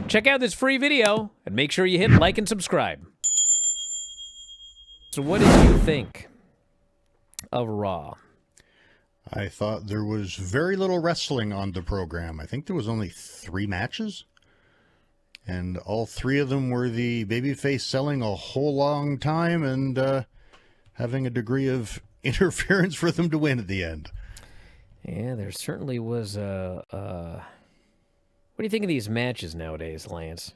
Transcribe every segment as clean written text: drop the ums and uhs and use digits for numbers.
check out this free video and make sure you hit like and subscribe. So what did you think of Raw? I thought there was very little wrestling on the program. I think there was only 3 matches. And all 3 of them were the babyface selling a whole long time and having a degree of interference for them to win at the end. Yeah, there certainly was a... What do you think of these matches nowadays, Lance?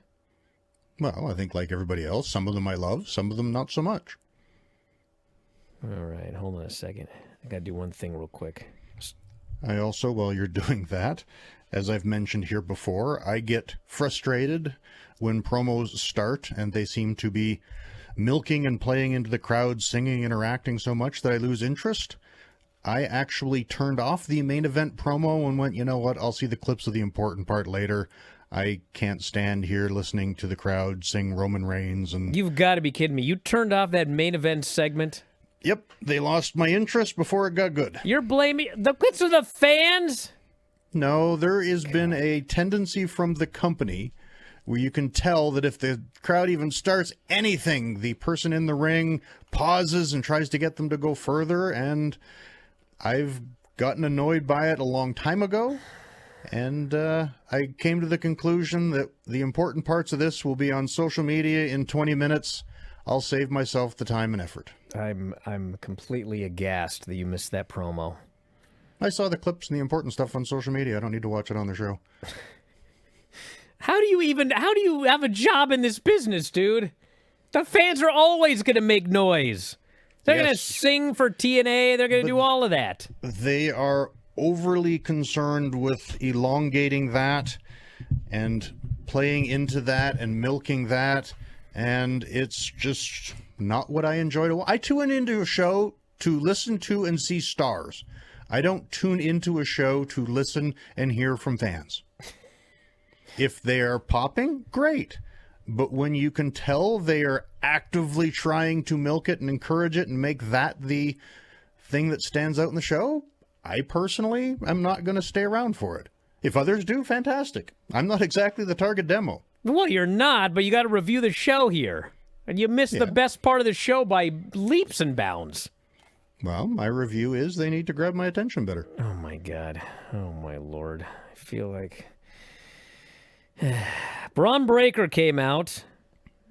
Well, I think like everybody else, some of them I love, some of them not so much. All right, hold on a second. I got to do one thing real quick. I also, while you're doing that, as I've mentioned here before, I get frustrated when promos start and they seem to be milking and playing into the crowd, singing, interacting so much that I lose interest. I actually turned off the main event promo and went, you know what, I'll see the clips of the important part later. I can't stand here listening to the crowd sing Roman Reigns. And You've got to be kidding me. You turned off that main event segment? Yep, they lost my interest before it got good. You're blaming... It's the fans? No, there has been a tendency from the company where you can tell that if the crowd even starts anything, the person in the ring pauses and tries to get them to go further, and I've gotten annoyed by it a long time ago, and I came to the conclusion that the important parts of this will be on social media in 20 minutes. I'll save myself the time and effort. I'm completely aghast that you missed that promo. I saw the clips and the important stuff on social media. I don't need to watch it on the show. How do you have a job in this business, dude? The fans are always going to make noise. They're going to sing for TNA. They're going to do all of that. They are overly concerned with elongating that and playing into that and milking that. And it's just not what I enjoy to watch. I tune into a show to listen to and see stars. I don't tune into a show to listen and hear from fans. If they are popping, great. But when you can tell they are actively trying to milk it and encourage it and make that the thing that stands out in the show, I personally am not going to stay around for it. If others do, fantastic. I'm not exactly the target demo. Well, you're not, but you got to review the show here. And you missed the best part of the show by leaps and bounds. Well, my review is they need to grab my attention better. Oh, my God. Oh, my Lord. I feel like... Braun Breaker came out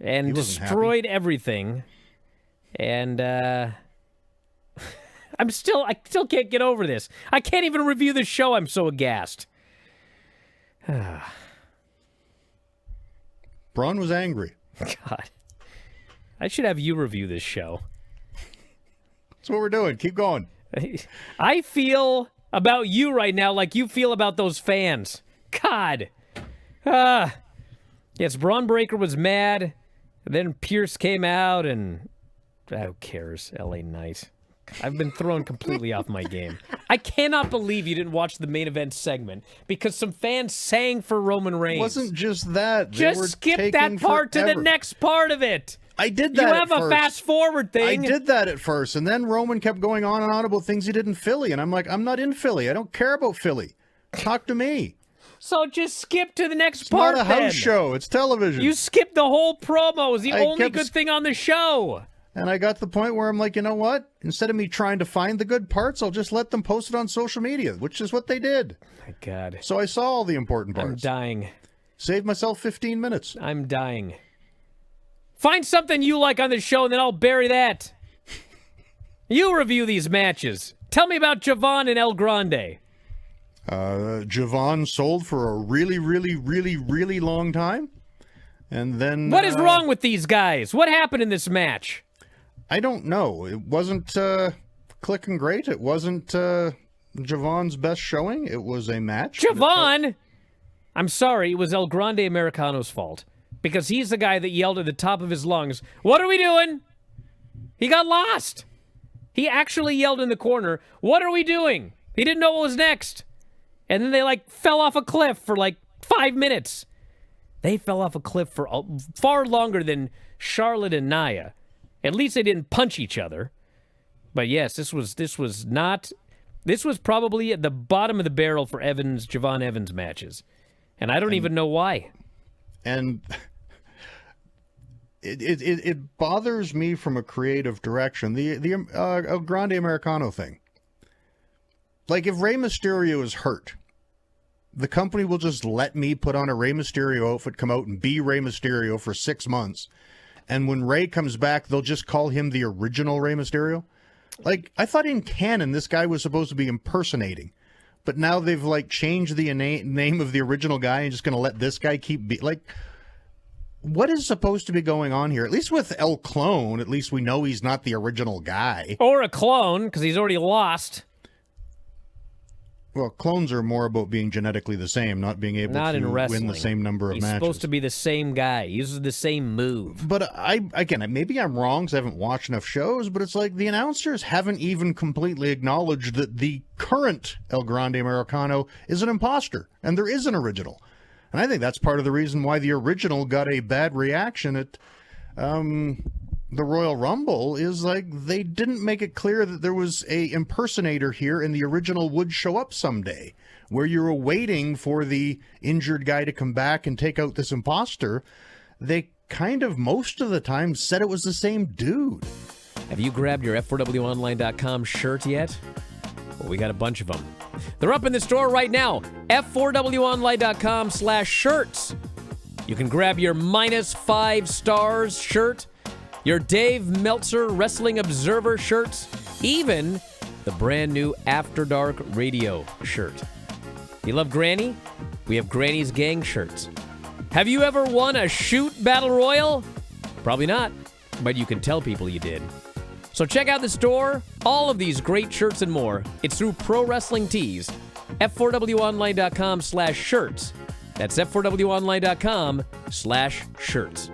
and destroyed everything. And I still can't get over this. I can't even review the show. I'm so aghast. Braun was angry. God. I should have you review this show. That's what we're doing. Keep going. I feel about you right now like you feel about those fans. God. Yes, Braun Breaker was mad. And then Pierce came out and... who cares? LA Knight. I've been thrown completely off my game. I cannot believe you didn't watch the main event segment because some fans sang for Roman Reigns. It wasn't just that. Just skip that part to the next part of it. I did that. You have a fast forward thing. I did that at first, and then Roman kept going on and on about things he did in Philly, and I'm like, I'm not in Philly. I don't care about Philly. Talk to me. So just skip to the next part. It's not a house show. It's television. You skipped the whole promo. It was the only good thing on the show. And I got to the point where I'm like, you know what? Instead of me trying to find the good parts, I'll just let them post it on social media, which is what they did. My God. So I saw all the important parts. I'm dying. Saved myself 15 minutes. I'm dying. Find something you like on the show, and then I'll bury that. You review these matches. Tell me about Javon and El Grande. Javon sold for a really, really, really, really long time. And then... What is wrong with these guys? What happened in this match? I don't know. It wasn't clicking great. It wasn't Javon's best showing. It was a match. Javon? I'm sorry. It was El Grande Americano's fault. Because he's the guy that yelled at the top of his lungs, "What are we doing?" He got lost. He actually yelled in the corner, "What are we doing?" He didn't know what was next. And then they, fell off a cliff for, 5 minutes. They fell off a cliff for far longer than Charlotte and Nia. At least they didn't punch each other. But yes, this was probably at the bottom of the barrel for Javon Evans matches. And I don't even know why. And it bothers me from a creative direction. The El Grande Americano thing. Like, if Rey Mysterio is hurt, the company will just let me put on a Rey Mysterio outfit, come out and be Rey Mysterio for 6 months. And when Rey comes back, they'll just call him the original Rey Mysterio. Like, I thought in canon this guy was supposed to be impersonating. But now they've, like, changed the name of the original guy and just going to let this guy keep like, what is supposed to be going on here? At least with El Clone, at least we know he's not the original guy. Or a clone, because he's already lost. Well, clones are more about being genetically the same, not being able to win the same number of matches. He's supposed to be the same guy. He uses the same move. But again, maybe I'm wrong because I haven't watched enough shows, but it's like the announcers haven't even completely acknowledged that the current El Grande Americano is an imposter, and there is an original. And I think that's part of the reason why the original got a bad reaction at the Royal Rumble, is like they didn't make it clear that there was a impersonator here and the original would show up someday, where you were waiting for the injured guy to come back and take out this imposter. They kind of most of the time said it was the same dude. Have you grabbed your F4WOnline.com shirt yet? Well, we got a bunch of them. They're up in the store right now. F4WOnline.com/shirts. You can grab your -5 stars shirt, your Dave Meltzer Wrestling Observer shirts, even the brand new After Dark Radio shirt. You love Granny? We have Granny's Gang shirts. Have you ever won a shoot battle royal? Probably not, but you can tell people you did. So check out the store. All of these great shirts and more. It's through Pro Wrestling Tees. F4WOnline.com/shirts. That's F4WOnline.com/shirts.